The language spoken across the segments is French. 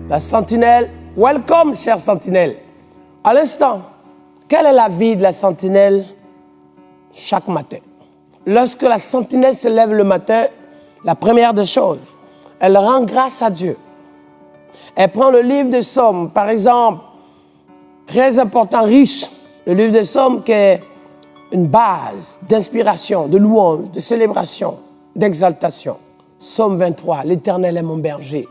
La sentinelle, welcome, chère sentinelle. À l'instant, quelle est la vie de la sentinelle chaque matin? Lorsque la sentinelle se lève le matin, la première des choses, elle rend grâce à Dieu. Elle prend le livre des Psaumes, par exemple, très important, riche, le livre des Psaumes qui est une base d'inspiration, de louange, de célébration, d'exaltation. Psaume 23, l'Éternel est mon berger.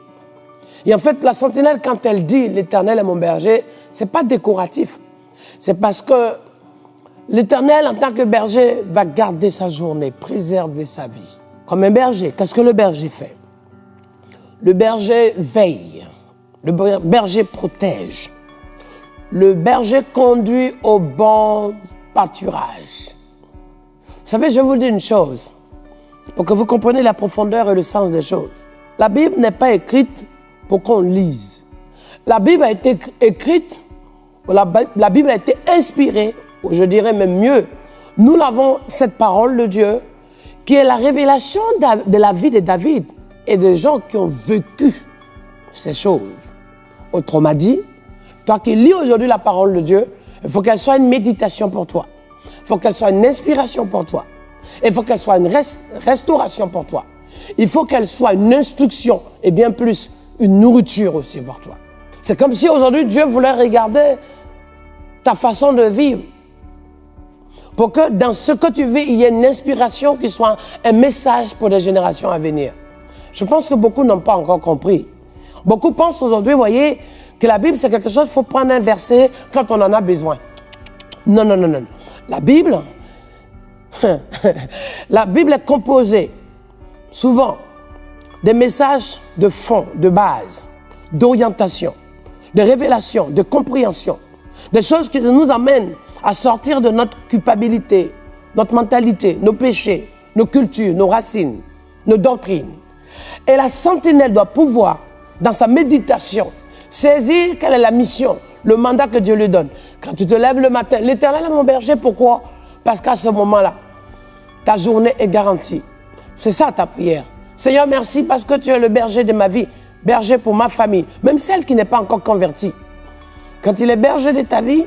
Et en fait, la sentinelle, quand elle dit « l'Éternel est mon berger », ce n'est pas décoratif. C'est parce que l'Éternel, en tant que berger, va garder sa journée, préserver sa vie. Comme un berger, qu'est-ce que le berger fait? Le berger veille, le berger protège, le berger conduit au bon pâturage. Vous savez, je vous dis une chose, pour que vous compreniez la profondeur et le sens des choses. La Bible n'est pas écrite pour qu'on lise. La Bible a été écrite, la Bible a été inspirée, ou je dirais même mieux, nous avons cette parole de Dieu qui est la révélation de la vie de David et des gens qui ont vécu ces choses. Autrement dit, toi qui lis aujourd'hui la parole de Dieu, il faut qu'elle soit une méditation pour toi. Il faut qu'elle soit une inspiration pour toi. Il faut qu'elle soit une restauration pour toi. Il faut qu'elle soit une instruction et bien plus une nourriture aussi pour toi. C'est comme si aujourd'hui Dieu voulait regarder ta façon de vivre pour que dans ce que tu vis, il y ait une inspiration qui soit un message pour les générations à venir. Je pense que beaucoup n'ont pas encore compris. Beaucoup pensent aujourd'hui, vous voyez, que la Bible c'est quelque chose, il faut prendre un verset quand on en a besoin. Non, non, non, non. La Bible est composée souvent des messages de fond, de base, d'orientation, de révélation, de compréhension, des choses qui nous amènent à sortir de notre culpabilité, notre mentalité, nos péchés, nos cultures, nos racines, nos doctrines. Et la sentinelle doit pouvoir, dans sa méditation, saisir quelle est la mission, le mandat que Dieu lui donne. Quand tu te lèves le matin, l'Éternel est mon berger, pourquoi? Parce qu'à ce moment-là, ta journée est garantie. C'est ça ta prière. Seigneur, merci parce que tu es le berger de ma vie, berger pour ma famille, même celle qui n'est pas encore convertie. Quand il est berger de ta vie,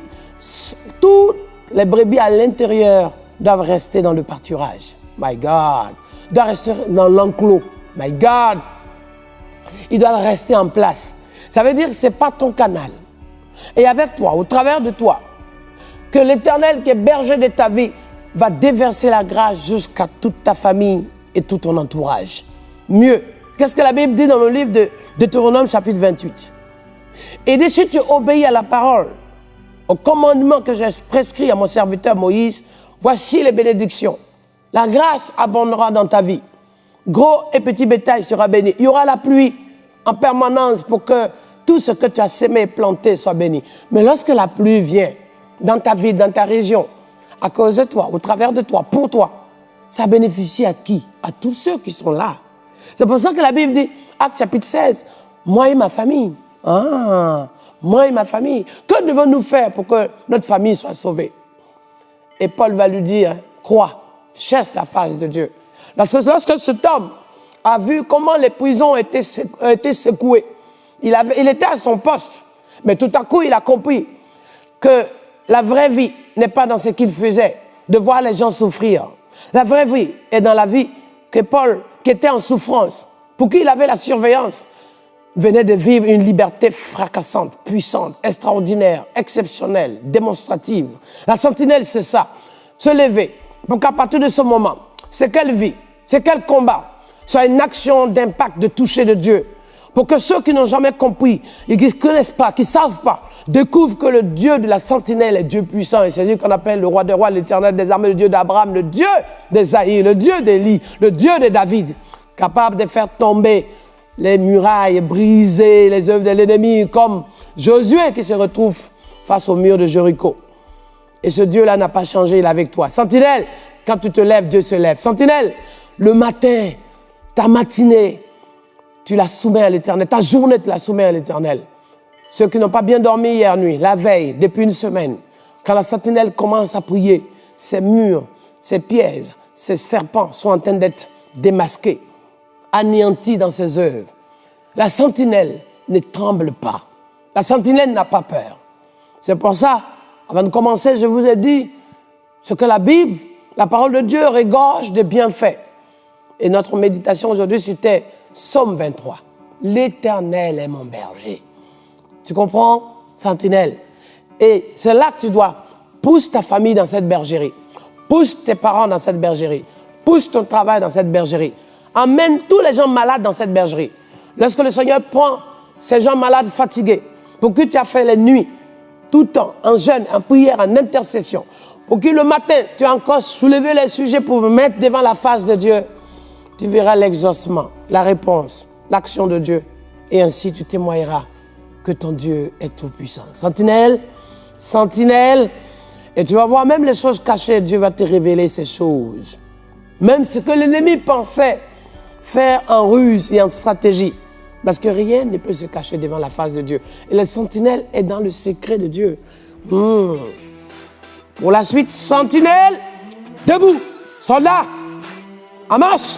toutes les brebis à l'intérieur doivent rester dans le pâturage. My God. Ils doivent rester dans l'enclos. My God. Ils doivent rester en place. Ça veut dire que ce n'est pas ton canal. Et avec toi, au travers de toi, que l'Éternel qui est berger de ta vie va déverser la grâce jusqu'à toute ta famille et tout ton entourage. Mieux, qu'est-ce que la Bible dit dans le livre de Deutéronome chapitre 28? Et dès que tu obéis à la parole, au commandement que j'ai prescrit à mon serviteur Moïse, voici les bénédictions. La grâce abondera dans ta vie. Gros et petit bétail sera béni. Il y aura la pluie en permanence pour que tout ce que tu as semé et planté soit béni. Mais lorsque la pluie vient dans ta vie, dans ta région, à cause de toi, au travers de toi, pour toi, ça bénéficie à qui? À tous ceux qui sont là. C'est pour ça que la Bible dit, Actes chapitre 16, moi et ma famille. Ah, moi et ma famille. Que devons-nous faire pour que notre famille soit sauvée? Et Paul va lui dire, crois, cherche la face de Dieu. Lorsque cet homme a vu comment les prisons ont été secouées, il était à son poste, mais tout à coup il a compris que la vraie vie n'est pas dans ce qu'il faisait, de voir les gens souffrir. La vraie vie est dans la vie que Paul, qui était en souffrance, pour qui il avait la surveillance, venait de vivre une liberté fracassante, puissante, extraordinaire, exceptionnelle, démonstrative. La sentinelle, c'est ça, se lever, pour qu'à partir de ce moment, c'est quelle vie, c'est quel combat, soit une action d'impact, de toucher de Dieu, pour que ceux qui n'ont jamais compris et qui ne connaissent pas, qui ne savent pas, découvrent que le Dieu de la sentinelle est Dieu puissant. Et c'est lui qu'on appelle le roi des rois, l'Éternel des armées, le Dieu d'Abraham, le Dieu d'Ésaïe, le Dieu d'Élie, le Dieu de David, capable de faire tomber les murailles, briser les œuvres de l'ennemi, comme Josué qui se retrouve face au mur de Jéricho. Et ce Dieu-là n'a pas changé, il est avec toi. Sentinelle, quand tu te lèves, Dieu se lève. Sentinelle, le matin, ta matinée, tu la soumets à l'Éternel. Ta journée, tu la soumets à l'Éternel. Ceux qui n'ont pas bien dormi hier nuit, la veille, depuis une semaine, quand la sentinelle commence à prier, ces murs, ces pièges, ces serpents sont en train d'être démasqués, anéantis dans ses œuvres. La sentinelle ne tremble pas. La sentinelle n'a pas peur. C'est pour ça, avant de commencer, je vous ai dit ce que la Bible, la parole de Dieu, regorge de bienfaits. Et notre méditation aujourd'hui, c'était Psaume 23. L'Éternel est mon berger. Tu comprends? Sentinelle. Et c'est là que tu dois pousser ta famille dans cette bergerie. Pousse tes parents dans cette bergerie. Pousse ton travail dans cette bergerie. Emmène tous les gens malades dans cette bergerie. Lorsque le Seigneur prend ces gens malades fatigués, pour que tu as fait les nuits, tout le temps, en jeûne, en prière, en intercession, pour que le matin, tu as encore soulevé les sujets pour me mettre devant la face de Dieu, tu verras l'exaucement, la réponse, l'action de Dieu. Et ainsi, tu témoigneras que ton Dieu est tout-puissant. Sentinelle, sentinelle, et tu vas voir même les choses cachées, Dieu va te révéler ces choses. Même ce que l'ennemi pensait faire en ruse et en stratégie. Parce que rien ne peut se cacher devant la face de Dieu. Et la sentinelle est dans le secret de Dieu. Pour la suite, sentinelle, debout, soldat, en marche,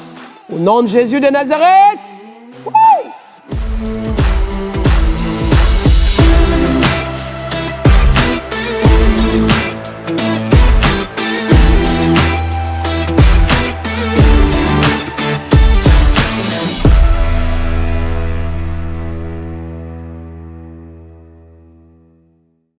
au nom de Jésus de Nazareth.